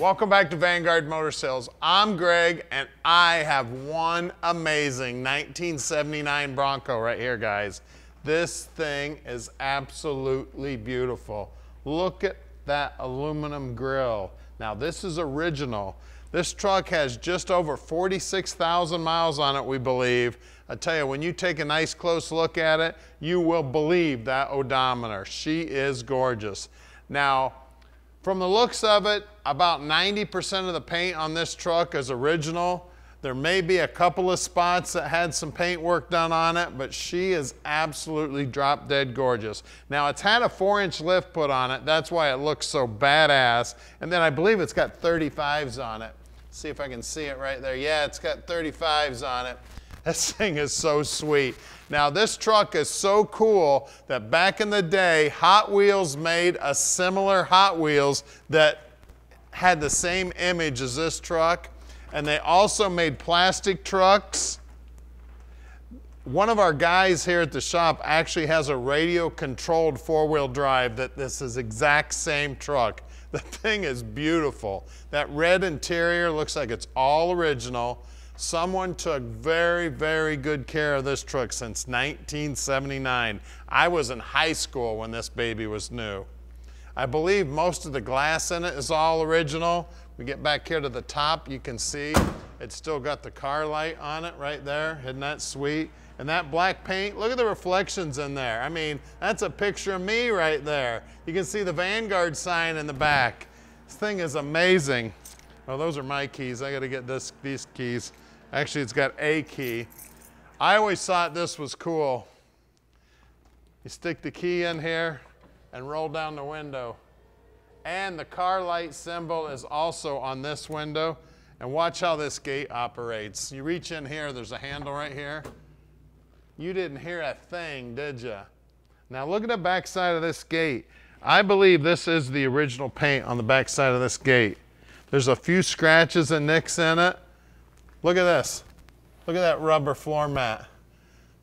Welcome back to Vanguard Motor Sales. I'm Greg, and I have one amazing 1979 Bronco right here, guys. This thing is absolutely beautiful. Look at that aluminum grille. Now, this is original. This truck has just over 46,000 miles on it, we believe. I tell you, when you take a nice close look at it, you will believe that odometer. She is gorgeous. Now, from the looks of it, about 90% of the paint on this truck is original. There may be a couple of spots that had some paint work done on it, but she is absolutely drop dead gorgeous. Now, it's had a 4-inch lift put on it. That's why it looks so badass. And then I believe it's got 35s on it. See if I can see it right there. Yeah, it's got 35s on it. This thing is so sweet. Now, this truck is so cool that back in the day, Hot Wheels made a similar Hot Wheels that had the same image as this truck. And they also made plastic trucks. One of our guys here at the shop actually has a radio-controlled 4-wheel drive that this is exact same truck. The thing is beautiful. That red interior looks like it's all original. Someone took very, very good care of this truck since 1979. I was in high school when this baby was new. I believe most of the glass in it is all original. We get back here to the top, you can see it's still got the car light on it right there. Isn't that sweet? And that black paint, look at the reflections in there. I mean, that's a picture of me right there. You can see the Vanguard sign in the back. This thing is amazing. Oh, those are my keys. I gotta get these keys. Actually, it's got a key. I always thought this was cool. You stick the key in here and roll down the window. And the car light symbol is also on this window. And watch how this gate operates. You reach in here, there's a handle right here. You didn't hear a thing, did you? Now look at the back side of this gate. I believe this is the original paint on the back side of this gate. There's a few scratches and nicks in it. Look at this. Look at that rubber floor mat.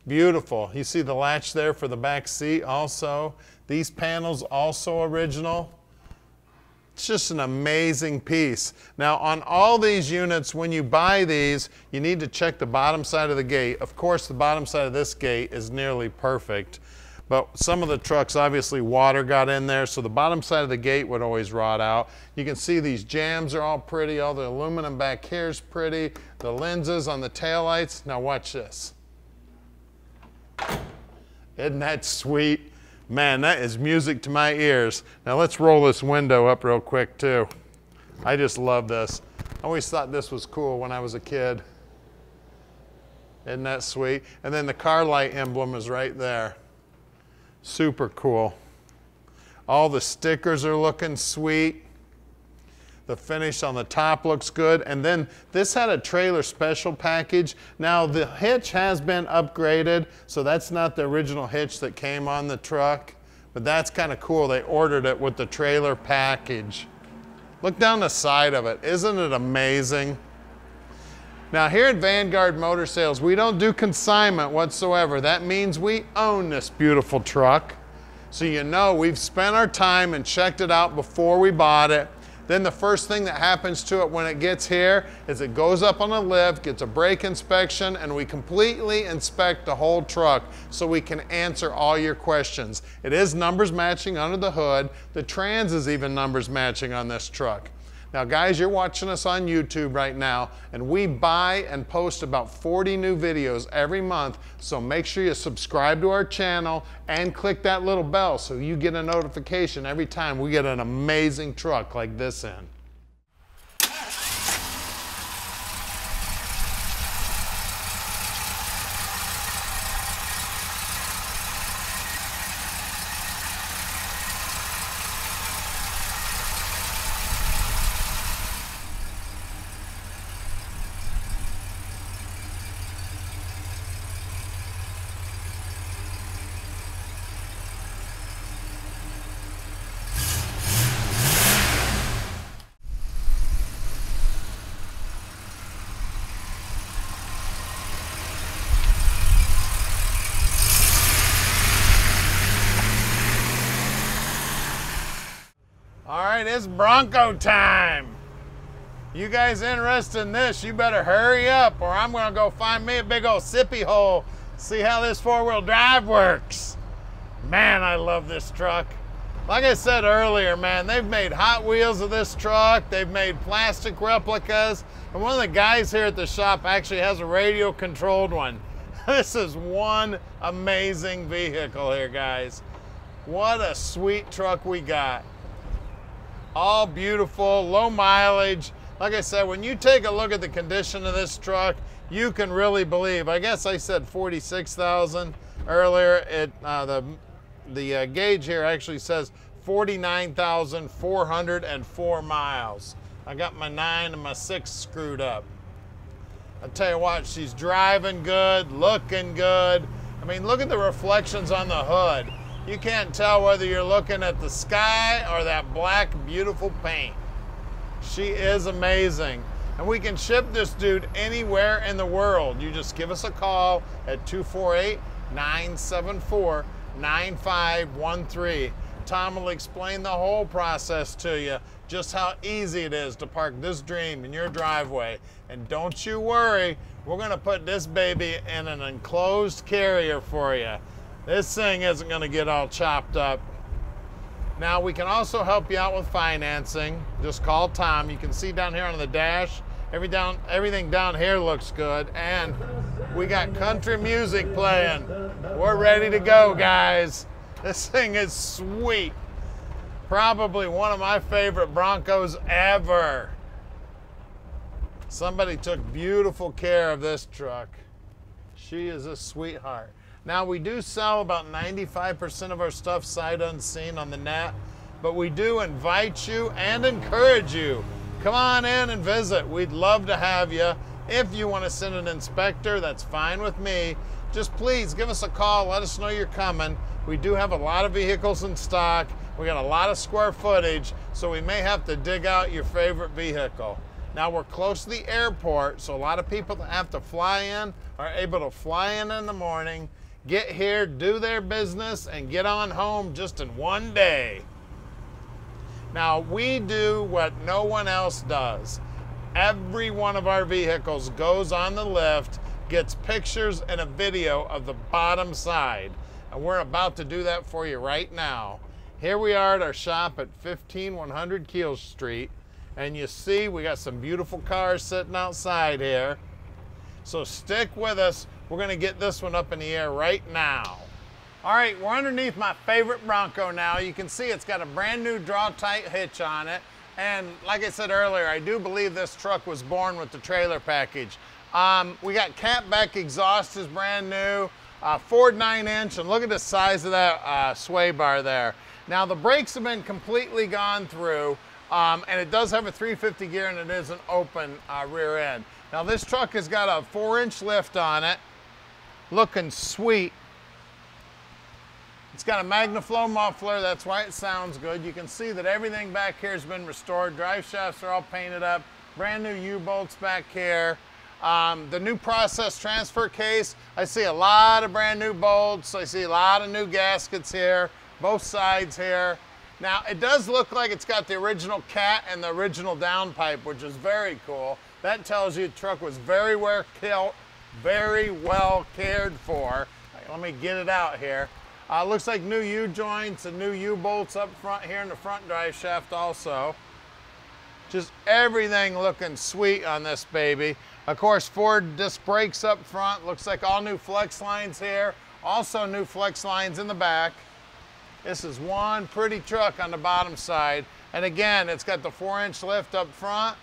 Beautiful. You see the latch there for the back seat also. These panels also original. It's just an amazing piece. Now, on all these units, when you buy these, you need to check the bottom side of the gate. Of course, the bottom side of this gate is nearly perfect, but some of the trucks, obviously, water got in there, so the bottom side of the gate would always rot out. You can see these jambs are all pretty. All the aluminum back here is pretty. The lenses on the taillights. Now, watch this. Isn't that sweet? Man, that is music to my ears. Now let's roll this window up real quick too. I just love this. I always thought this was cool when I was a kid. Isn't that sweet? And then the car light emblem is right there. Super cool. All the stickers are looking sweet. The finish on the top looks good. And then this had a trailer special package. Now the hitch has been upgraded, so that's not the original hitch that came on the truck, but that's kind of cool. They ordered it with the trailer package. Look down the side of it. Isn't it amazing? Now here at Vanguard Motor Sales, we don't do consignment whatsoever. That means we own this beautiful truck. So you know we've spent our time and checked it out before we bought it. Then the first thing that happens to it when it gets here is it goes up on a lift, gets a brake inspection, and we completely inspect the whole truck so we can answer all your questions. It is numbers matching under the hood. The trans is even numbers matching on this truck. Now guys, you're watching us on YouTube right now, and we buy and post about 40 new videos every month, so make sure you subscribe to our channel and click that little bell so you get a notification every time we get an amazing truck like this in. All right, it's Bronco time. You guys interested in this, you better hurry up or I'm gonna go find me a big old sippy hole, see how this four-wheel drive works. Man, I love this truck. Like I said earlier, man, they've made Hot Wheels of this truck. They've made plastic replicas. And one of the guys here at the shop actually has a radio-controlled one. This is one amazing vehicle here, guys. What a sweet truck we got. All beautiful, low mileage. Like I said, when you take a look at the condition of this truck, you can really believe. I guess I said 46,000 earlier. The gauge here actually says 49,404 miles. I got my 9 and my 6 screwed up. I tell you what, she's driving good, looking good. I mean, look at the reflections on the hood. You can't tell whether you're looking at the sky or that black, beautiful paint. She is amazing. And we can ship this dude anywhere in the world. You just give us a call at 248-974-9513. Tom will explain the whole process to you, just how easy it is to park this dream in your driveway. And don't you worry, we're gonna put this baby in an enclosed carrier for you. This thing isn't gonna get all chopped up. Now, we can also help you out with financing. Just call Tom. You can see down here on the dash, everything down here looks good. And we got country music playing. We're ready to go, guys. This thing is sweet. Probably one of my favorite Broncos ever. Somebody took beautiful care of this truck. She is a sweetheart. Now, we do sell about 95% of our stuff sight unseen on the net, but we do invite you and encourage you. Come on in and visit. We'd love to have you. If you want to send an inspector, that's fine with me. Just please give us a call. Let us know you're coming. We do have a lot of vehicles in stock. We got a lot of square footage, so we may have to dig out your favorite vehicle. Now, we're close to the airport, so a lot of people that have to fly in are able to fly in the morning, get here, do their business, and get on home just in one day. Now, we do what no one else does. Every one of our vehicles goes on the lift, gets pictures and a video of the bottom side. And we're about to do that for you right now. Here we are at our shop at 15100 Keel Street. And you see we got some beautiful cars sitting outside here. So stick with us. We're gonna get this one up in the air right now. All right, we're underneath my favorite Bronco now. You can see it's got a brand new draw-tight hitch on it. And like I said earlier, I do believe this truck was born with the trailer package. We got catback exhaust is brand new, Ford 9-inch, and look at the size of that sway bar there. Now the brakes have been completely gone through, and it does have a 350 gear and it is an open rear end. Now this truck has got a 4-inch lift on it, looking sweet. It's got a MagnaFlow muffler, that's why it sounds good. You can see that everything back here has been restored. Drive shafts are all painted up, brand new U-bolts back here. The new process transfer case, I see a lot of brand new bolts. I see a lot of new gaskets here, both sides here. Now, it does look like it's got the original cat and the original downpipe, which is very cool. That tells you the truck was very well cared for. Let me get it out here. Looks like new U-joints and new U-bolts up front here in the front drive shaft also. Just everything looking sweet on this baby. Of course, Ford disc brakes up front. Looks like all new flex lines here. Also new flex lines in the back. This is one pretty truck on the bottom side. And again, it's got the 4-inch lift up front.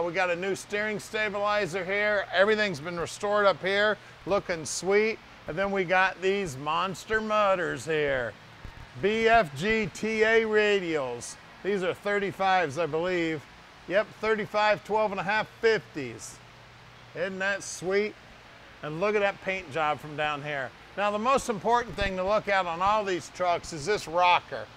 We got a new steering stabilizer here. Everything's been restored up here, looking sweet. And then we got these monster motors here. BFG TA radials. These are 35s, I believe. Yep, 35, 12.5, 50s. Isn't that sweet? And look at that paint job from down here. Now, the most important thing to look at on all these trucks is this rocker.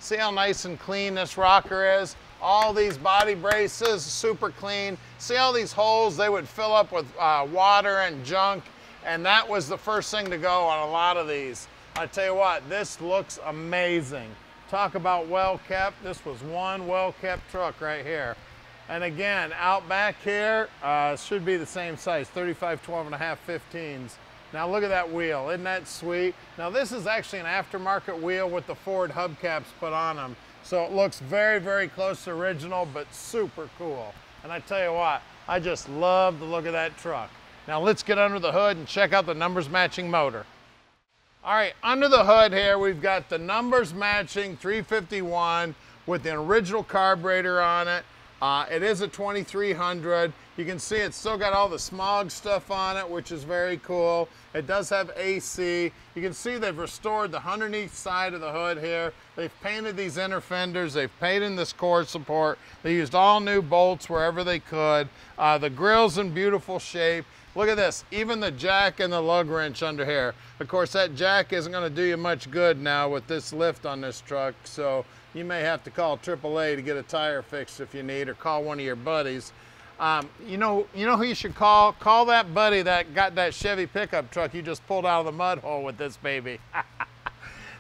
See how nice and clean this rocker is? All these body braces, super clean. See all these holes they would fill up with water and junk, and that was the first thing to go on a lot of these. I tell you what, this looks amazing. Talk about well kept. This was one well kept truck right here. And again, out back here, should be the same size, 35, 12.5, 15s. Now look at that wheel, isn't that sweet? Now this is actually an aftermarket wheel with the Ford hubcaps put on them. So it looks very, very close to original, but super cool. And I tell you what, I just love the look of that truck. Now let's get under the hood and check out the numbers matching motor. All right, under the hood here, we've got the numbers matching 351 with the original carburetor on it. It is a 2300. You can see it's still got all the smog stuff on it, which is very cool. It does have AC. You can see they've restored the underneath side of the hood here. They've painted these inner fenders. They've painted this core support. They used all new bolts wherever they could. The grill's in beautiful shape. Look at this, even the jack and the lug wrench under here. Of course, that jack isn't gonna do you much good now with this lift on this truck, so you may have to call AAA to get a tire fixed if you need, or call one of your buddies. You know who you should call? Call that buddy that got that Chevy pickup truck you just pulled out of the mud hole with this baby.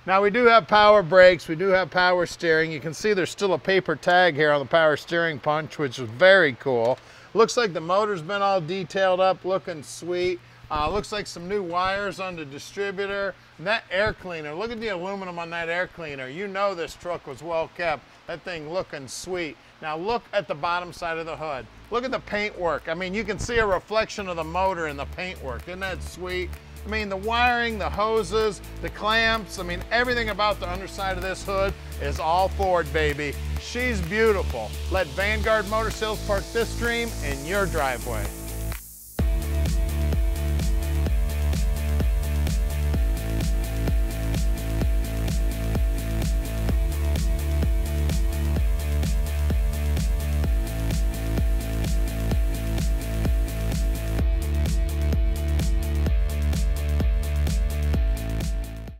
Now we do have power brakes, we do have power steering. You can see there's still a paper tag here on the power steering punch, which is very cool. Looks like the motor's been all detailed up, looking sweet. Looks like some new wires on the distributor. And that air cleaner, look at the aluminum on that air cleaner. You know this truck was well kept. That thing looking sweet. Now look at the bottom side of the hood. Look at the paintwork. I mean, you can see a reflection of the motor in the paintwork. Isn't that sweet? I mean, the wiring, the hoses, the clamps, I mean, everything about the underside of this hood is all Ford, baby. She's beautiful. Let Vanguard Motor Sales park this dream in your driveway.